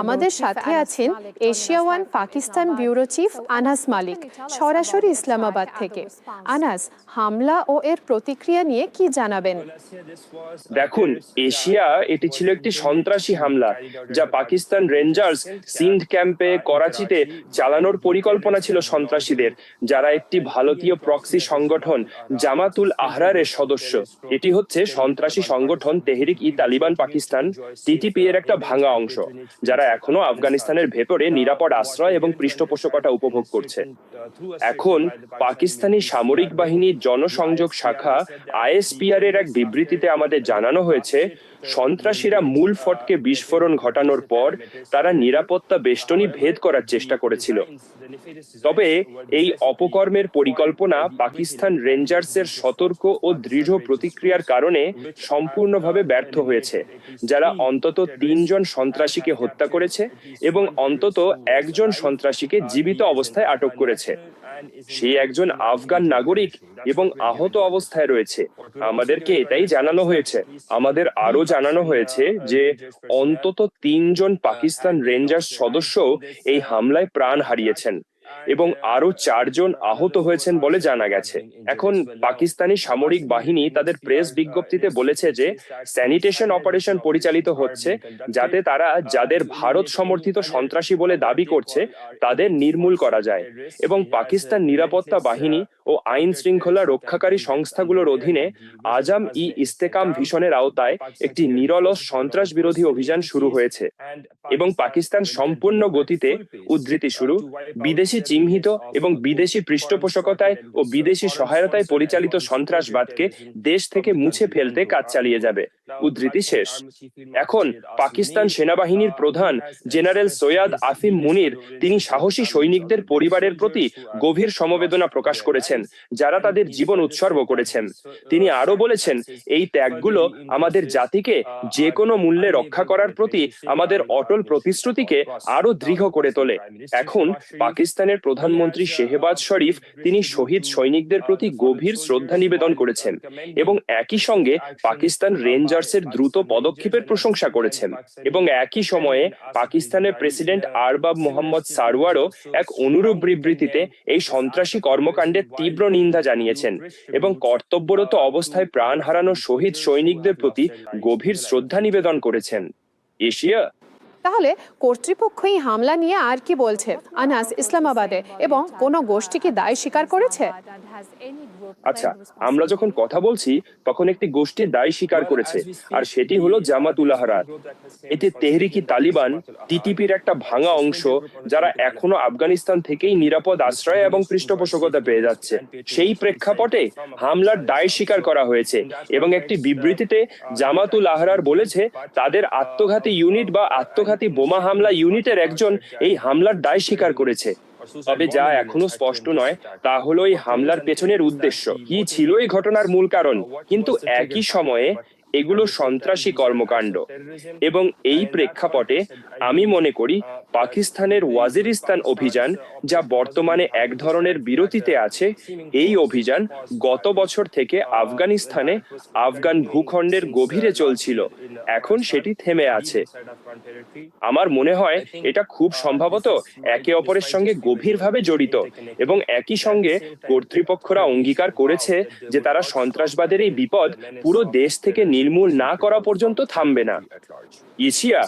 আমাদের সাথে আছেন Asia one Pakistan bureau chief Anas Malik, সরাসরি ইসলামাবাদ থেকে। আনাস, হামলা ও এর প্রতিক্রিয়া নিয়ে কি জানাবেন? দেখুন, এটি ছিল একটি সন্ত্রাসী হামলা যা পাকিস্তান রেঞ্জার্স সিন্ধ ক্যাম্পে করাচিতে চালানোর পরিকল্পনা ছিল সন্ত্রাসীদের, যারা একটি ভারতীয় প্রক্সি সংগঠন জামাতুল আহরারের সদস্য। এটি হচ্ছে সন্ত্রাসী সংগঠন তেহরিক-ই-তালিবান পাকিস্তান টিটিপি এর একটা ভাঙা অংশ, যারা এখনো আফগানিস্তানের ভেতরে নিরাপদ আশ্রয় এবং পৃষ্ঠপোষকতা উপভোগ করছে। এখন পাকিস্তানি সামরিক বাহিনীর জনসংযোগ শাখা আইএসপিআর এর এক বিবৃতিতে আমাদের জানানো হয়েছে, সন্ত্রাসীরা মূল ফটকে বিস্ফোরণ ঘটানোর পর তারা নিরাপত্তা বেষ্টনী ভেদ করার চেষ্টা করেছিল। তবে এই অপকর্মের পরিকল্পনা পাকিস্তান রেঞ্জার্সের সতর্ক ও দৃঢ় প্রতিক্রিয়ার কারণে সম্পূর্ণভাবে ব্যর্থ হয়েছে, যারা অন্তত ৩ জন সন্ত্রাসীকে হত্যা করেছে এবং অন্তত ১ জন সন্ত্রাসীকে জীবিত অবস্থায় আটক করেছে। সেই একজন আফগান নাগরিক এবং আহত অবস্থায় রয়েছে। আমাদেরকে এটাই জানানো হয়েছে। আমাদের আরো জানানো হয়েছে যে অন্তত ৩ জন পাকিস্তান রেঞ্জার্স সদস্য এই হামলায় প্রাণ হারিয়েছেন এবং আরো ৪ জন আহত হয়েছেন বলে জানা গেছে। এখন পাকিস্তানি সামরিক বাহিনী তাদের প্রেস বিজ্ঞপ্তিতে বলেছে যে স্যানিটেশন অপারেশন পরিচালিত হচ্ছে, যাতে তারা যাদের ভারত সমর্থিত সন্ত্রাসী বলে দাবি করছে তাদের নির্মূল করা যায় এবং পাকিস্তান নিরাপত্তা বাহিনী ও আইন শৃঙ্খলা রক্ষাকারী সংস্থাগুলোর অধীনে আজাম ই ইস্তেকাম ভিশনের আওতায় একটি নিরলস সন্ত্রাস বিরোধী অভিযান শুরু হয়েছে এবং পাকিস্তান সম্পূর্ণ গতিতে উদ্ধৃতি শুরু বিদেশি চিহ্নিত এবং বিদেশি পৃষ্ঠপোষকতায় ও বিদেশি সহায়তায় পরিচালিত সন্ত্রাসবাদকে দেশ থেকে মুছে ফেলতে কাজ চালিয়ে যাবে, উদ্ধৃতি শেষ। এখন পাকিস্তান সেনাবাহিনীর প্রধান জেনারেল সৈয়দ আসিম মুনির তিনি সাহসী সৈনিকদের পরিবারের প্রতি গভীর সমবেদনা প্রকাশ করেছেন, যারা তাদের জীবন উৎসর্গ করেছেন। তিনি আরো বলেছেন, এই ত্যাগগুলো আমাদের জাতিকে যে কোনো মূল্যে রক্ষা করার প্রতি আমাদের অটল প্রতিশ্রুতিকে আরো দৃঢ় করে তোলে। এখন পাকিস্তানের প্রধানমন্ত্রী শেহবাজ শরীফ তিনি শহীদ সৈনিকদের প্রতি গভীর শ্রদ্ধা নিবেদন করেছেন এবং একই সঙ্গে পাকিস্তান রেঞ্জার্সের দ্রুত পদক্ষেপের প্রশংসা করেছেন এবং একই সময়ে পাকিস্তানের প্রেসিডেন্ট আরবাব মোহাম্মদ সারওয়ারও এক অনুরূপ বিবৃতিতে এই সন্ত্রাসী কর্মকাণ্ডের তীব্র নিন্দা জানিয়েছেন এবং কর্তব্যরত অবস্থায় প্রাণ হারানো শহীদ সৈনিকদের প্রতি গভীর শ্রদ্ধা নিবেদন করেছেন। এশিয়া তাহলে কর্তৃপক্ষ এই হামলা নিয়ে আর কি বলছে আনাস ইসলামাবাদে, এবং কোন গোষ্ঠী কি দায় স্বীকার করেছে? আচ্ছা, আমরা যখন কথা বলছি তখন একটি গোষ্ঠী দায় স্বীকার করেছে, আর সেটি হলো জামাতুল আহরার। এটি তেহরিক-ই-তালিবান টিটিপির একটা ভাঙা অংশ, যারা এখনো আফগানিস্তান থেকেই নিরাপদ আশ্রয় এবং পৃষ্ঠপোষকতা পেয়ে যাচ্ছে। সেই প্রেক্ষাপটে হামলার দায় স্বীকার করা হয়েছে এবং একটি বিবৃতিতে জামাতুল আহরার বলেছে তাদের আত্মঘাতী ইউনিট বা আত্মঘাতী বোমা হামলা ইউনিটের একজন এই হামলার দায় স্বীকার করেছে। তবে যা এখনো স্পষ্ট নয় তা হলো এই হামলার পেছনের উদ্দেশ্য কি ছিল, এই ঘটনার মূল কারণ। কিন্তু একই সময়ে এগুলো সন্ত্রাসী কর্মকাণ্ড এবং এই প্রেক্ষাপটে আমি মনে করি পাকিস্তানের ওয়াজিরিস্তান অভিযান, যা বর্তমানে এক ধরনের বিরতিতে আছে, এই অভিযান গত বছর থেকে আফগানিস্তানে আফগান ভূখণ্ডের গভীরে চলছিল, এখন সেটি থেমে আছে। আমার মনে হয় এটা খুব সম্ভবত একে অপরের সঙ্গে গভীরভাবে জড়িত এবং একই সঙ্গে কর্তৃপক্ষরা অঙ্গীকার করেছে যে তারা সন্ত্রাসবাদের এই বিপদ পুরো দেশ থেকে নির্মূল না করা পর্যন্ত থামবে না। এশিয়া